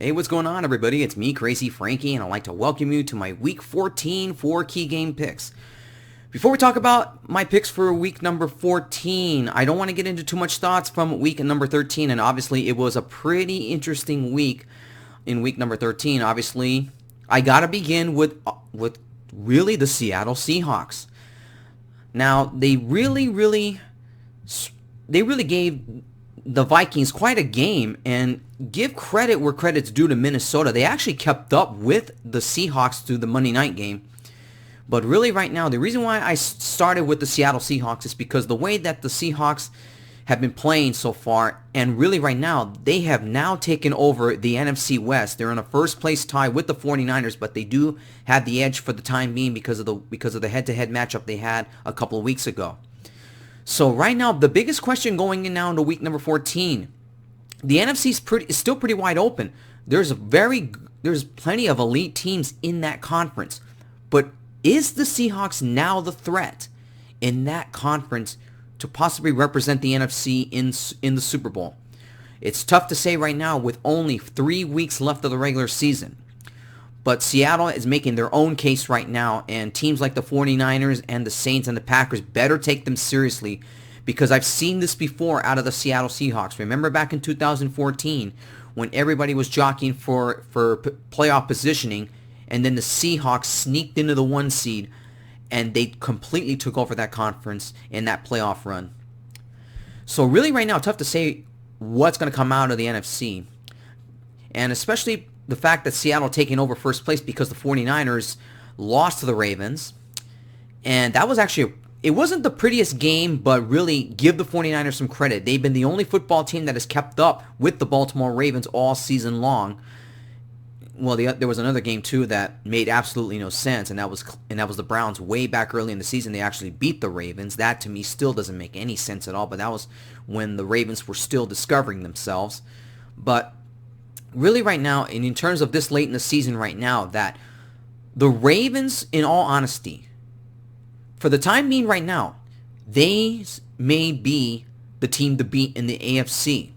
Hey, what's going on, everybody? It's me, Crazyfrankie, and I'd like to welcome you to my Week 14 4 key game picks. Before we talk about my picks for week number 14, I don't want to get into too much thoughts from week number 13, and obviously it was a pretty interesting week in week number 13. Obviously, I got to begin with really the Seattle Seahawks. Now, they really gave the Vikings quite a game, and give credit where credit's due to Minnesota. They actually kept up with the Seahawks through the Monday night game. But really right now, the reason why I started with the Seattle Seahawks is because the way that the Seahawks have been playing so far, and really right now, they have now taken over the NFC West. They're in a first place tie with the 49ers, but they do have the edge for the time being because of the head-to-head matchup they had a couple of weeks ago. So right now, the biggest question going in now into week number 14, the NFC is still pretty wide open. There's plenty of elite teams in that conference, but is the Seahawks now the threat in that conference to possibly represent the NFC in the Super Bowl? It's tough to say right now with only 3 weeks left of the regular season. But Seattle is making their own case right now, and teams like the 49ers and the Saints and the Packers better take them seriously, because I've seen this before out of the Seattle Seahawks. Remember back in 2014 when everybody was jockeying for playoff positioning, and then the Seahawks sneaked into the 1 seed, and they completely took over that conference in that playoff run. So really right now, tough to say what's going to come out of the NFC, and especially the fact that Seattle taking over first place because the 49ers lost to the Ravens. And that was actually, it wasn't the prettiest game, but really give the 49ers some credit. They've been the only football team that has kept up with the Baltimore Ravens all season long. Well, there was another game too that made absolutely no sense, and that was the Browns way back early in the season. They actually beat the Ravens. That to me still doesn't make any sense at all, but that was when the Ravens were still discovering themselves. But really right now, and in terms of this late in the season right now, that the Ravens, in all honesty, for the time being right now, they may be the team to beat in the AFC.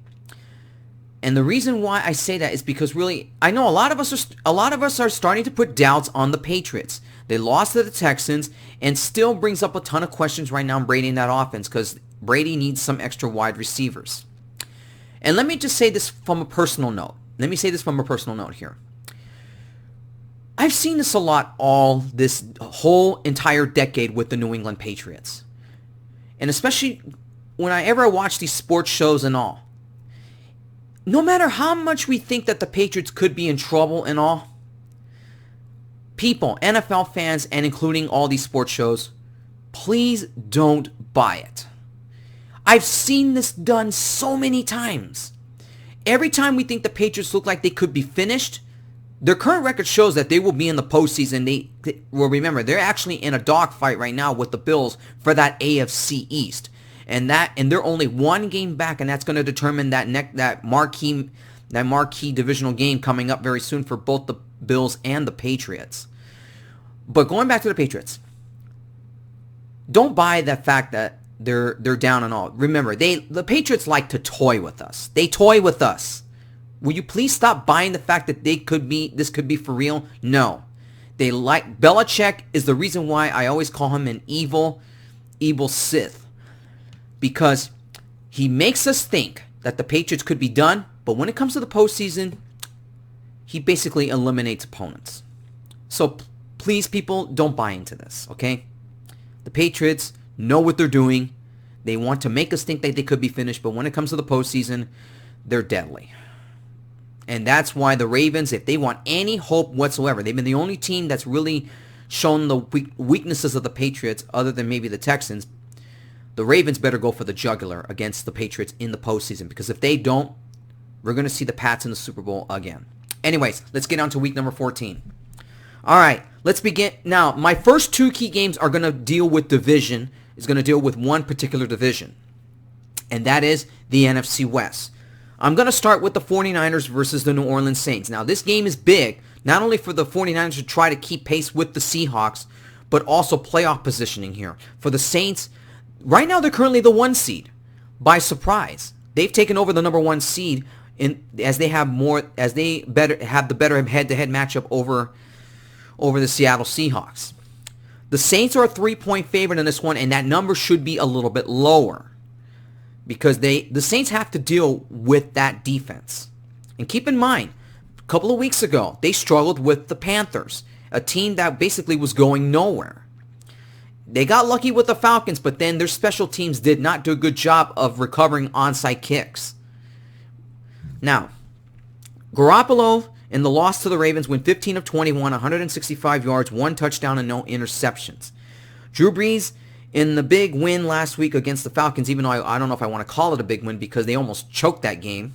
And the reason why I say that is because really, I know a lot of us are starting to put doubts on the Patriots. They lost to the Texans, and still brings up a ton of questions right now on Brady in that offense, because Brady needs some extra wide receivers. And let me just say this from a personal note. Here. I've seen this a lot this whole entire decade with the New England Patriots. And especially whenever I watch these sports shows and all. No matter how much we think that the Patriots could be in trouble and all, people, NFL fans, and including all these sports shows, please don't buy it. I've seen this done so many times. Every time we think the Patriots look like they could be finished, their current record shows that they will be in the postseason. Well, remember, they're actually in a dogfight right now with the Bills for that AFC East. And they're only 1 game back, and that's going to determine that marquee divisional game coming up very soon for both the Bills and the Patriots. But going back to the Patriots, don't buy the fact that they're down and all. Remember, the Patriots like to toy with us. They toy with us. Will you please stop buying the fact that this could be for real? No. Belichick is the reason why I always call him an evil Sith. Because he makes us think that the Patriots could be done, but when it comes to the postseason, he basically eliminates opponents. So please, people, don't buy into this, okay? The Patriots know what they're doing. They want to make us think that they could be finished, but when it comes to the postseason, they're deadly. And that's why the Ravens, if they want any hope whatsoever, they've been the only team that's really shown the weaknesses of the Patriots, other than maybe the Texans. The Ravens better go for the jugular against the Patriots in the postseason, because if they don't, we're going to see the Pats in the Super Bowl again. Anyways, let's get on to week number 14. All right, let's begin. Now, my first 2 key games are going to deal with one particular division, and that is the NFC West. I'm going to start with the 49ers versus the New Orleans Saints. Now, this game is big, not only for the 49ers to try to keep pace with the Seahawks, but also playoff positioning here. For the Saints, right now they're currently the 1 seed by surprise. They've taken over the number 1 seed as they have the better head-to-head matchup over the Seattle Seahawks. The Saints are a 3-point favorite in this one, and that number should be a little bit lower because the Saints have to deal with that defense. And keep in mind, a couple of weeks ago, they struggled with the Panthers, a team that basically was going nowhere. They got lucky with the Falcons, but then their special teams did not do a good job of recovering onside kicks. Now, Garoppolo in the loss to the Ravens went 15 of 21, 165 yards, 1 touchdown, and no interceptions. Drew Brees in the big win last week against the Falcons, even though I don't know if I want to call it a big win because they almost choked that game.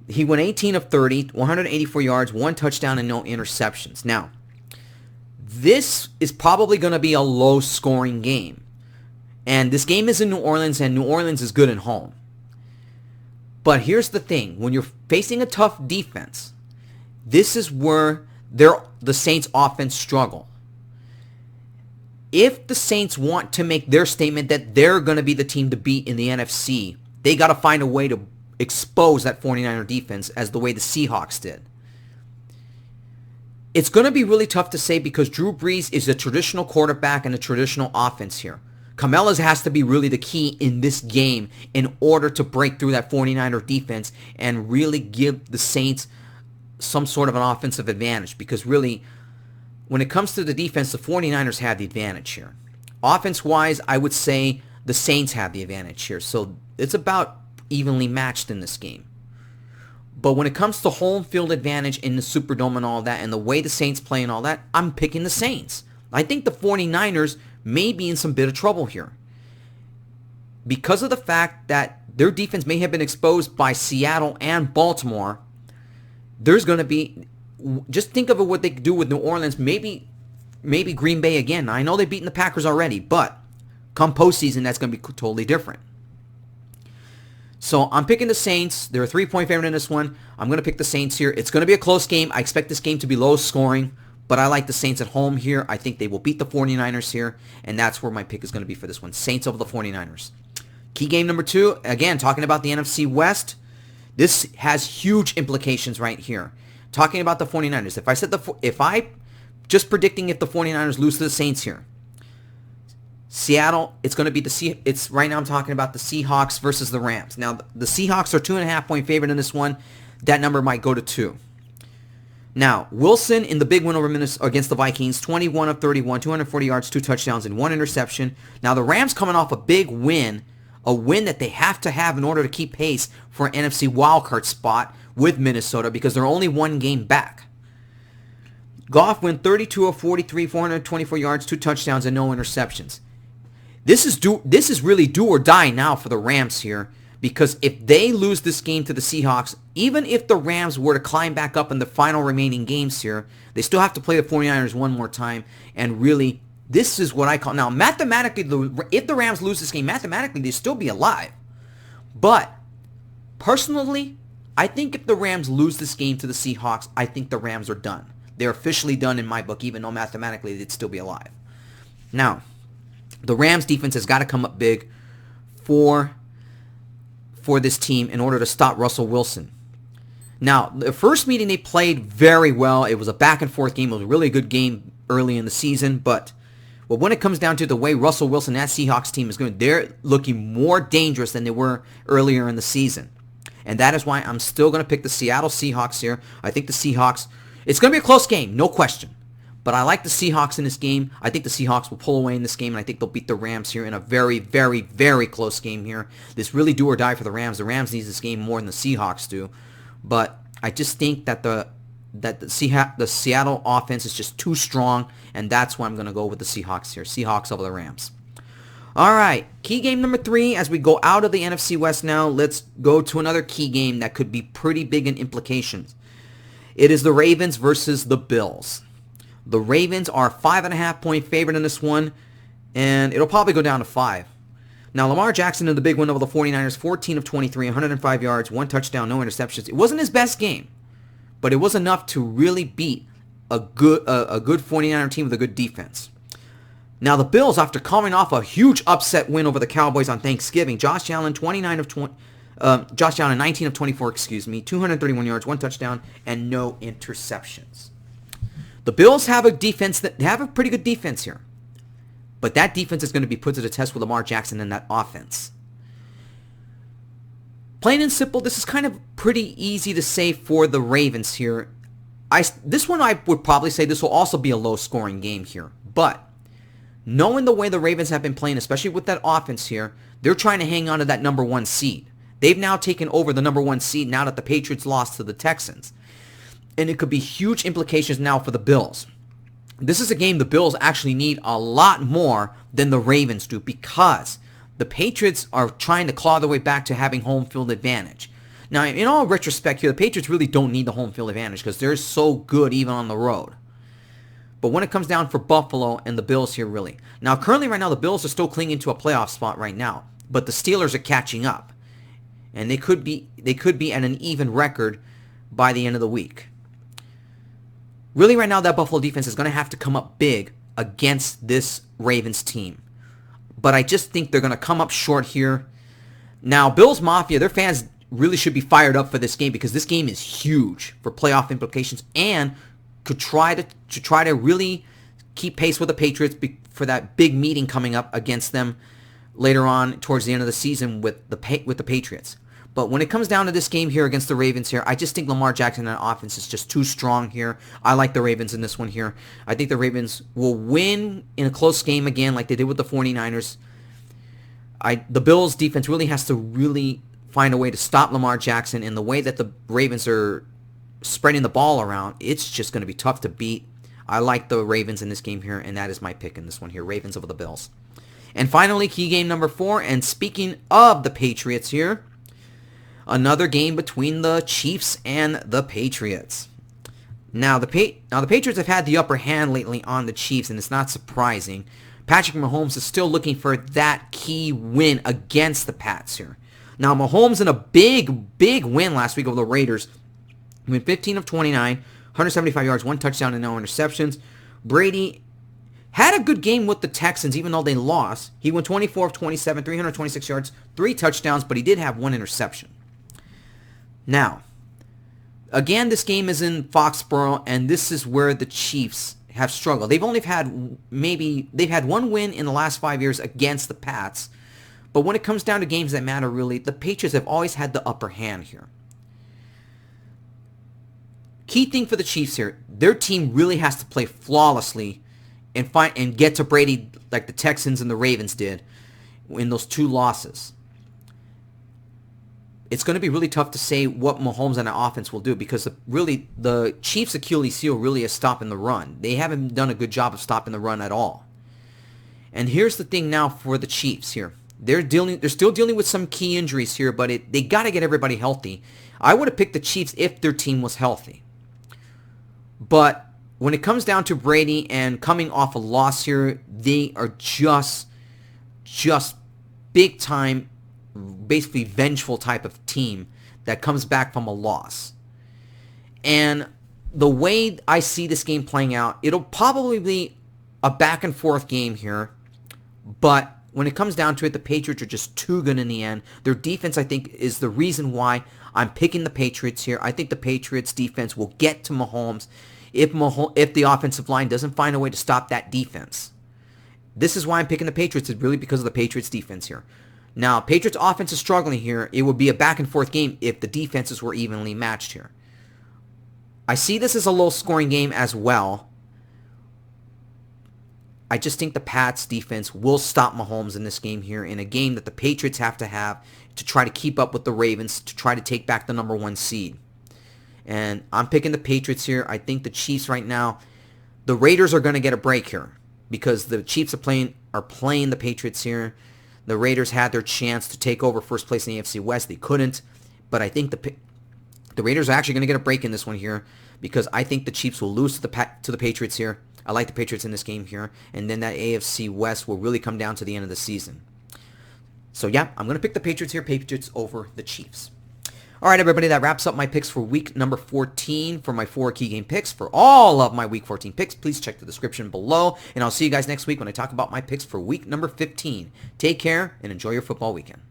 He went 18 of 30, 184 yards, 1 touchdown, and no interceptions. Now, this is probably going to be a low-scoring game. And this game is in New Orleans, and New Orleans is good at home. But here's the thing. When you're facing a tough defense, this is where the Saints' offense struggle. If the Saints want to make their statement that they're going to be the team to beat in the NFC, they got to find a way to expose that 49er defense as the way the Seahawks did. It's going to be really tough to say because Drew Brees is a traditional quarterback and a traditional offense here. Kamela's has to be really the key in this game in order to break through that 49er defense and really give the Saints some sort of an offensive advantage because really, when it comes to the defense, the 49ers have the advantage here. Offense-wise, I would say the Saints have the advantage here. So it's about evenly matched in this game. But when it comes to home field advantage in the Superdome and all that, and the way the Saints play and all that, I'm picking the Saints. I think the 49ers may be in some bit of trouble here. Because of the fact that their defense may have been exposed by Seattle and Baltimore, there's going to be, just think of what they could do with New Orleans, maybe Green Bay again. Now, I know they've beaten the Packers already, but come postseason, that's going to be totally different. So I'm picking the Saints. They're a 3-point favorite in this one. I'm going to pick the Saints here. It's going to be a close game. I expect this game to be low scoring, but I like the Saints at home here. I think they will beat the 49ers here, and that's where my pick is going to be for this one. Saints over the 49ers. Key game number 2, again, talking about the NFC West. This has huge implications right here. Talking about the 49ers. If I just predicting if the 49ers lose to the Saints here. Seattle, it's going to be right now I'm talking about the Seahawks versus the Rams. Now, the Seahawks are 2.5-point favorite in this one. That number might go to 2. Now, Wilson in the big win over against the Vikings, 21 of 31, 240 yards, 2 touchdowns, and 1 interception. Now, the Rams coming off a big win, a win that they have to have in order to keep pace for an NFC wildcard spot with Minnesota because they're only 1 game back. Goff went 32 of 43, 424 yards, 2 touchdowns, and no interceptions. This is really do or die now for the Rams here because if they lose this game to the Seahawks, even if the Rams were to climb back up in the final remaining games here, they still have to play the 49ers one more time. And really, this is what I call... Now, mathematically, if the Rams lose this game, mathematically, they'd still be alive. But, personally, I think if the Rams lose this game to the Seahawks, I think the Rams are done. They're officially done in my book, even though mathematically they'd still be alive. Now, the Rams defense has got to come up big for this team in order to stop Russell Wilson. Now, the first meeting they played very well. It was a back-and-forth game. It was a really good game early in the season. But when it comes down to the way Russell Wilson, that Seahawks team is going, they're looking more dangerous than they were earlier in the season. And that is why I'm still going to pick the Seattle Seahawks here. I think the Seahawks, it's going to be a close game, no question. But I like the Seahawks in this game. I think the Seahawks will pull away in this game, and I think they'll beat the Rams here in a very, very, very close game here. This really do or die for the Rams. The Rams need this game more than the Seahawks do. But I just think that the Seattle offense is just too strong, and that's why I'm going to go with the Seahawks here. Seahawks over the Rams. All right, key game number 3. As we go out of the NFC West now, let's go to another key game that could be pretty big in implications. It is the Ravens versus the Bills. The Ravens are a 5.5-point favorite in this one, and it'll probably go down to 5. Now, Lamar Jackson in the big win over the 49ers, 14 of 23, 105 yards, 1 touchdown, no interceptions. It wasn't his best game, but it was enough to really beat a good 49er team with a good defense. Now, the Bills, after coming off a huge upset win over the Cowboys on Thanksgiving, Josh Allen, 29 of Josh Allen, 19 of 24, 231 yards, 1 touchdown, and no interceptions. The Bills have a defense that have a pretty good defense here. But that defense is going to be put to the test with Lamar Jackson and that offense. Plain and simple, this is kind of pretty easy to say for the Ravens here. This one I would probably say this will also be a low-scoring game here. But knowing the way the Ravens have been playing, especially with that offense here, they're trying to hang on to that number 1 seed. They've now taken over the number 1 seed now that the Patriots lost to the Texans. And it could be huge implications now for the Bills. This is a game the Bills actually need a lot more than the Ravens do because the Patriots are trying to claw their way back to having home field advantage. Now, in all retrospect here, the Patriots really don't need the home field advantage because they're so good even on the road. But when it comes down for Buffalo and the Bills here, really. Now, currently right now, the Bills are still clinging to a playoff spot right now. But the Steelers are catching up. And they could be at an even record by the end of the week. Really right now, that Buffalo defense is going to have to come up big against this Ravens team. But I just think they're going to come up short here. Now, Bills Mafia, their fans really should be fired up for this game because this game is huge for playoff implications and could try to really keep pace with the Patriots for that big meeting coming up against them later on towards the end of the season with the Patriots. But when it comes down to this game here against the Ravens here, I just think Lamar Jackson and offense is just too strong here. I like the Ravens in this one here. I think the Ravens will win in a close game again like they did with the 49ers. The Bills defense really has to really find a way to stop Lamar Jackson, in the way that the Ravens are spreading the ball around, it's just going to be tough to beat. I like the Ravens in this game here, and that is my pick in this one here, Ravens over the Bills. And finally, key game number 4, and speaking of the Patriots here, another game between the Chiefs and the Patriots. Now the Patriots have had the upper hand lately on the Chiefs, and it's not surprising. Patrick Mahomes is still looking for that key win against the Pats here. Now, Mahomes in a big, big win last week over the Raiders. He went 15 of 29, 175 yards, 1 touchdown, and no interceptions. Brady had a good game with the Texans, even though they lost. He went 24 of 27, 326 yards, 3 touchdowns, but he did have 1 interception. Now, again, this game is in Foxborough, and this is where the Chiefs have struggled. They've had 1 win in the last 5 years against the Pats. But when it comes down to games that matter, really, the Patriots have always had the upper hand here. Key thing for the Chiefs here, their team really has to play flawlessly and get to Brady like the Texans and the Ravens did in those 2 losses. It's going to be really tough to say what Mahomes and the offense will do because really the Chiefs' Achilles heel really is stopping the run. They haven't done a good job of stopping the run at all. And here's the thing now for the Chiefs here. They're still dealing with some key injuries here, but they got to get everybody healthy. I would have picked the Chiefs if their team was healthy. But when it comes down to Brady and coming off a loss here, they are just big time, basically vengeful type of team that comes back from a loss. And the way I see this game playing out, it'll probably be a back and forth game here, but when it comes down to it, the Patriots are just too good in the end. Their defense, I think, is the reason why I'm picking the Patriots here. I think the Patriots defense will get to Mahomes if the offensive line doesn't find a way to stop that defense. This is why I'm picking the Patriots. It's really because of the Patriots defense here. Now, Patriots offense is struggling here. It would be a back and forth game if the defenses were evenly matched here. I see this as a low scoring game as well. I just think the Pats defense will stop Mahomes in this game here, in a game that the Patriots have to try to keep up with the Ravens to try to take back the number 1 seed. And I'm picking the Patriots here. I think the Chiefs right now, the Raiders are going to get a break here because the Chiefs are playing the Patriots here. The Raiders had their chance to take over first place in the AFC West. They couldn't. But I think the Raiders are actually going to get a break in this one here because I think the Chiefs will lose to the Patriots here. I like the Patriots in this game here. And then that AFC West will really come down to the end of the season. So, yeah, I'm going to pick the Patriots here. Patriots over the Chiefs. All right, everybody, that wraps up my picks for week number 14 for my 4 key game picks. For all of my week 14 picks, please check the description below. And I'll see you guys next week when I talk about my picks for week number 15. Take care and enjoy your football weekend.